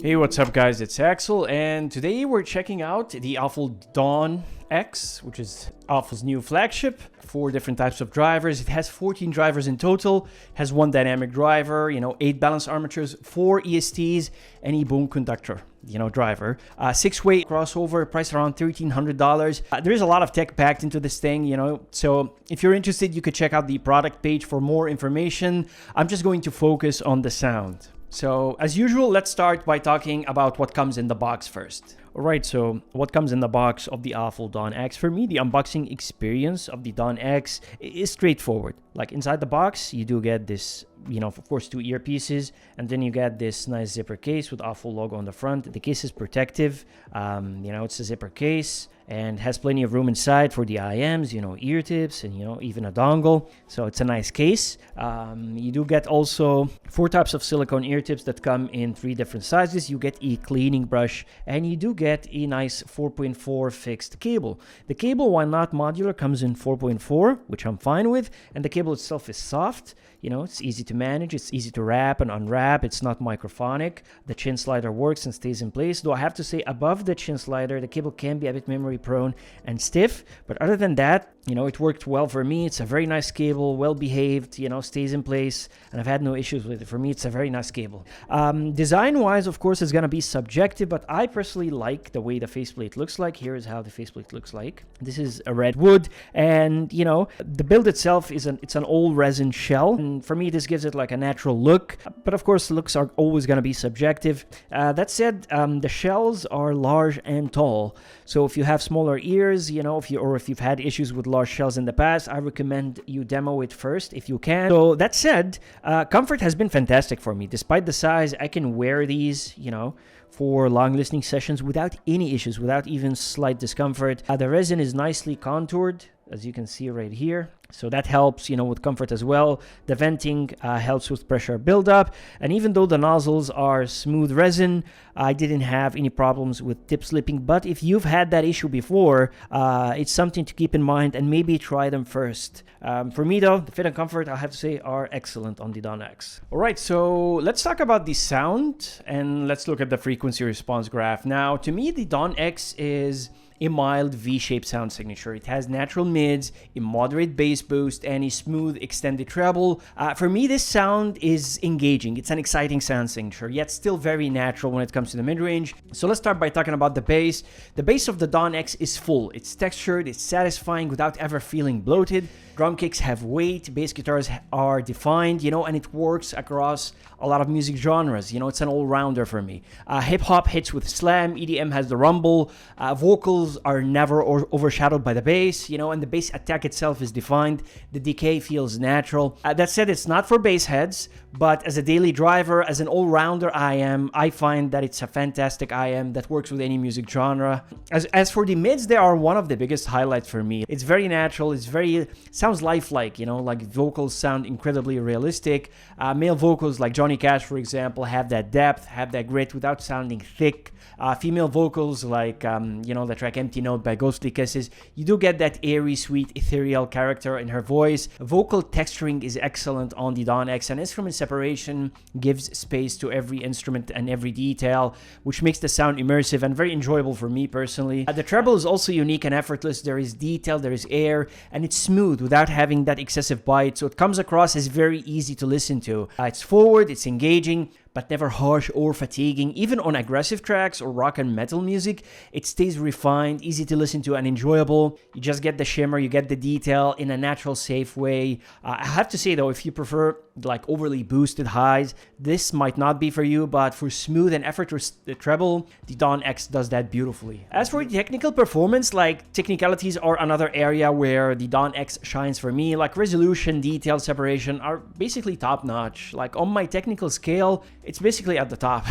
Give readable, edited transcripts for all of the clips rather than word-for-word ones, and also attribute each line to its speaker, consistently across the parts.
Speaker 1: Hey, what's up guys, it's Axel, and today we're checking out the AFUL Dawn X, which is AFUL's new flagship. 4 different types of drivers. It has 14 drivers in total, has 1 dynamic driver, 8 balance armatures, 4 ESTs, and a boom conductor, driver. 6-way crossover, priced around $1,300. There is a lot of tech packed into this thing, so if you're interested, you could check out the product page for more information. I'm just going to focus on the sound. So as usual, let's start by talking about what comes in the box first. Alright, so what comes in the box of the AFUL Dawn X? For me, the unboxing experience of the Dawn X is straightforward. Like inside the box, you do get this, of course, 2 earpieces, and then you get this nice zipper case with AFUL logo on the front. The case is protective, it's a zipper case and has plenty of room inside for the IEMs, ear tips and, even a dongle. So it's a nice case. You do get also 4 types of silicone ear tips that come in 3 different sizes. You get a cleaning brush and you do get a nice 4.4 fixed cable. The cable, while not modular, comes in 4.4, which I'm fine with. And the cable itself is soft. It's easy to manage. It's easy to wrap and unwrap. It's not microphonic. The chin slider works and stays in place. Though I have to say, above the chin slider, the cable can be a bit memory prone and stiff. But other than that, it worked well for me. It's a very nice cable, well behaved, stays in place, and I've had no issues with it. For me, it's a very nice cable. Design-wise, of course, it's going to be subjective, but I personally like the way the faceplate looks like. Here is how the faceplate looks like. This is a red wood, and, the build itself it's an all resin shell. And for me, this gives it like a natural look, but of course, looks are always going to be subjective. That said, the shells are large and tall, so if you have smaller ears, if you've had issues with large shells in the past, I recommend you demo it first if you can. So that said, comfort has been fantastic for me. Despite the size, I can wear these, for long listening sessions without any issues, without even slight discomfort. The resin is nicely contoured, as you can see right here. So that helps, with comfort as well. The venting helps with pressure buildup. And even though the nozzles are smooth resin, I didn't have any problems with tip slipping. But if you've had that issue before, it's something to keep in mind and maybe try them first. For me though, the fit and comfort, I have to say, are excellent on the Dawn X. All right, so let's talk about the sound and let's look at the frequency response graph. Now, to me, the Dawn X is a mild V-shaped sound signature. It has natural mids, a moderate bass boost, and a smooth extended treble. For me, this sound is engaging. It's an exciting sound signature, yet still very natural when it comes to the mid-range. So let's start by talking about the bass. The bass of the Dawn X is full. It's textured, it's satisfying without ever feeling bloated. Drum kicks have weight, bass guitars are defined, and it works across a lot of music genres. It's an all-rounder for me. Hip-hop hits with slam, EDM has the rumble, vocals are never overshadowed by the bass, and the bass attack itself is defined. The decay feels natural. That said, it's not for bass heads, but as a daily driver, as an all-rounder IEM, I find that it's a fantastic IEM that works with any music genre. As for the mids, they are one of the biggest highlights for me. It's very natural, sounds lifelike, like vocals sound incredibly realistic. Male vocals like Johnny Cash, for example, have that depth, have that grit without sounding thick. Female vocals like, the track Empty Note by Ghostly Kisses, you do get that airy, sweet, ethereal character in her voice. Vocal texturing is excellent on the Dawn X, and instrument separation gives space to every instrument and every detail, which makes the sound immersive and very enjoyable for me personally. The treble is also unique and effortless. There is detail, there is air, and it's smooth without having that excessive bite, so it comes across as very easy to listen to. It's forward, it's engaging, but never harsh or fatiguing. Even on aggressive tracks or rock and metal music, it stays refined, easy to listen to, and enjoyable. You just get the shimmer, you get the detail in a natural, safe way. I have to say though, if you prefer like overly boosted highs, this might not be for you, but for smooth and effortless treble, the Dawn X does that beautifully. As for technical performance, like technicalities are another area where the Dawn X shines for me. Like resolution, detail, separation are basically top notch. Like on my technical scale, it's basically at the top.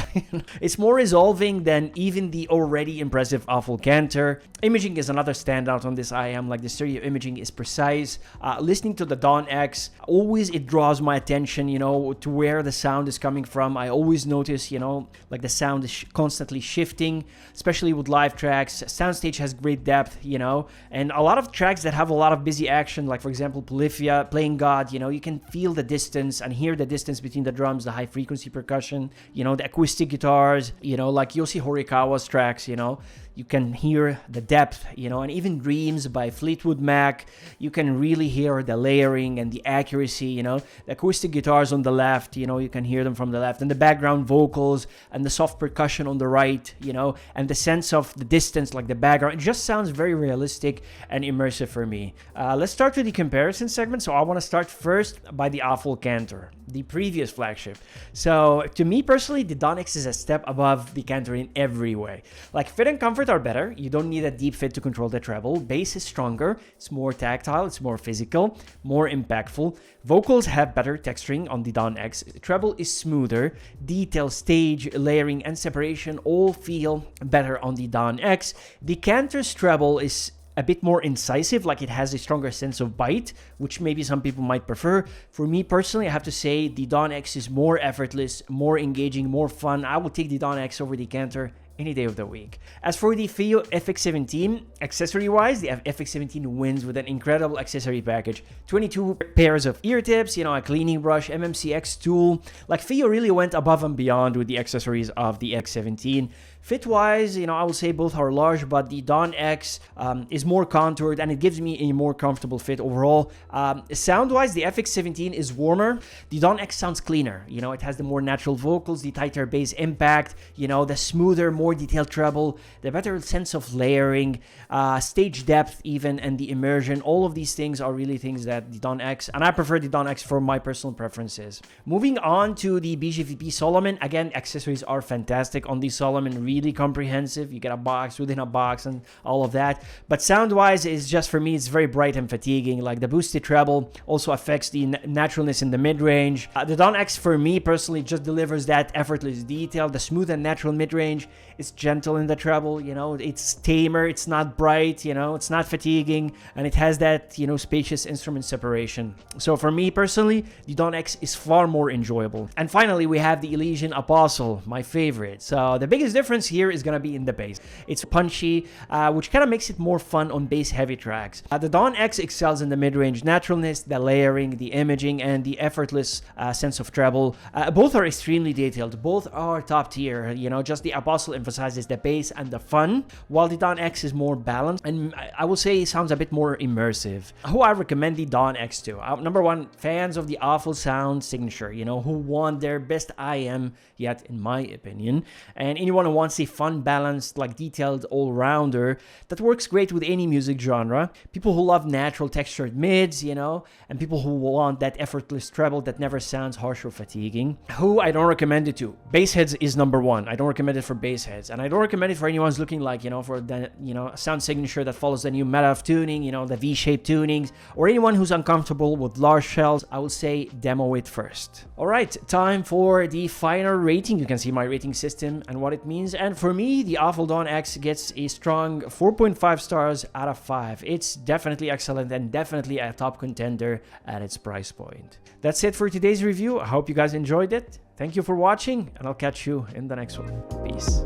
Speaker 1: It's more resolving than even the already impressive AFUL Cantor. Imaging is another standout on this IEM. Like the stereo imaging is precise. Listening to the Dawn X, always it draws my attention, to where the sound is coming from. I always notice, like the sound is constantly shifting, especially with live tracks. Soundstage has great depth, and a lot of tracks that have a lot of busy action, like for example, Polyphia, Playing God, you can feel the distance and hear the distance between the drums, the high frequency percussion, percussion, you know, the acoustic guitars, you know, like Yoshi Horikawa's tracks, you know, you can hear the depth, you know, and even Dreams by Fleetwood Mac, you can really hear the layering and the accuracy, you know, the acoustic guitars on the left, you know, you can hear them from the left, and the background vocals and the soft percussion on the right, you know, and the sense of the distance, like the background, it just sounds very realistic and immersive for me. Let's start with the comparison segment. So I want to start first by the AFUL Cantor, the previous flagship. So to me personally, the Dawn X is a step above the Cantor in every way. Like fit and comfort are better. You don't need a deep fit to control the treble. Bass is stronger. It's more tactile. It's more physical, more impactful. Vocals have better texturing on the Dawn X. Treble is smoother. Detail, stage, layering, and separation all feel better on the Dawn X. The Cantor's treble is a bit more incisive, like it has a stronger sense of bite, which maybe some people might prefer. For me personally, I have to say the Dawn X is more effortless, more engaging, more fun. I would take the Dawn X over the Cantor any day of the week. As for the FiiO FX17, accessory-wise, the FX17 wins with an incredible accessory package. 22 pairs of ear tips, you know, a cleaning brush, MMCX tool. Like FiiO really went above and beyond with the accessories of the X17. Fit-wise, you know, I would say both are large, but the Dawn X is more contoured and it gives me a more comfortable fit overall. Sound-wise, the FX17 is warmer. The Dawn X sounds cleaner. You know, it has the more natural vocals, the tighter bass impact, you know, the smoother, more detailed treble, the better sense of layering, stage depth even, and the immersion. All of these things are really things that the Dawn X, and I prefer the Dawn X for my personal preferences. Moving on to the BGVP Solomon, again, accessories are fantastic on the Solomon, really comprehensive. You get a box within a box and all of that. But sound-wise, is just for me, it's very bright and fatiguing. Like the boosted treble also affects the naturalness in the mid-range. The Dawn X for me personally just delivers that effortless detail. The smooth and natural mid-range is gentle in the treble, you know, it's tamer, it's not bright, you know, it's not fatiguing, and it has that, you know, spacious instrument separation. So for me personally, the Dawn X is far more enjoyable. And finally, we have the Elysian Apostle, my favorite. So the biggest difference here is gonna be in the bass. It's punchy, which kind of makes it more fun on bass-heavy tracks. The Dawn X excels in the mid-range naturalness, the layering, the imaging, and the effortless sense of treble. Both are extremely detailed. Both are top tier. You know, just the Apostle emphasizes the bass and the fun, while the Dawn X is more balanced, and I would say it sounds a bit more immersive. Who I recommend the Dawn X to? Number one, fans of the AFUL sound signature, you know, who want their best IEM yet, in my opinion, and anyone who wants a fun, balanced, like detailed all-rounder that works great with any music genre. People who love natural textured mids, you know, and people who want that effortless treble that never sounds harsh or fatiguing. Who I don't recommend it to? Bass heads is number one. I don't recommend it for bass heads, and I don't recommend it for anyone who's looking like, you know, for the, you know, sound signature that follows the new meta of tuning, you know, the V-shaped tunings, or anyone who's uncomfortable with large shells. I would say demo it first. All right, time for the final rating. You can see my rating system and what it means. And for me, the AFUL Dawn X gets a strong 4.5 stars out of 5. It's definitely excellent and definitely a top contender at its price point. That's it for today's review. I hope you guys enjoyed it. Thank you for watching, and I'll catch you in the next one. Peace.